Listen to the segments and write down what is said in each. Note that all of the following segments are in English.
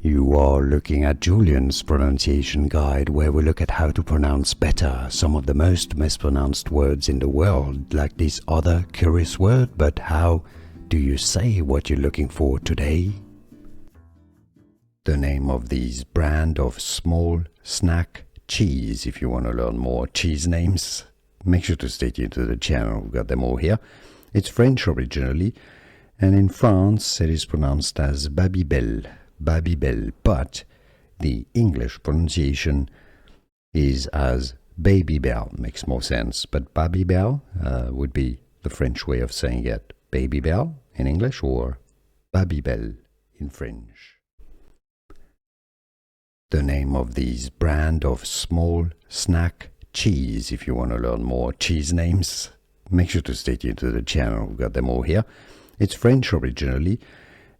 You are looking at Julian's pronunciation guide, where we look at how to pronounce better some of the most mispronounced words in the world, like this other curious word. But how do you say what you're looking for today? The name of this brand of small snack cheese. If you want to learn more cheese names, make sure to stay tuned to the channel. We've got them all here. It's French originally, and in France it is pronounced as Babybel. Babybel, but the English pronunciation is as Babybel. Makes more sense, but Babybel would be the French way of saying it. Babybel in English or Babybel in French. The name of this brand of small snack cheese. If you want to learn more cheese names, make sure to stay tuned to the channel. We've got them all here. It's French originally,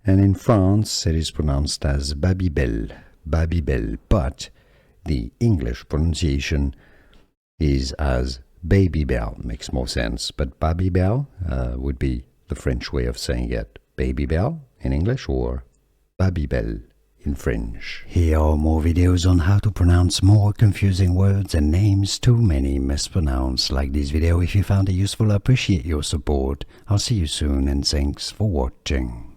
and in France it is pronounced as Babybel. Babybel, but the English pronunciation is as Babybel. Makes more sense, but Babybel would be the French way of saying it. Babybel in English or Babybel in French. Here are more videos on how to pronounce more confusing words and names too many mispronounced. Like this video if you found it useful. I appreciate your support. I'll see you soon, and thanks for watching.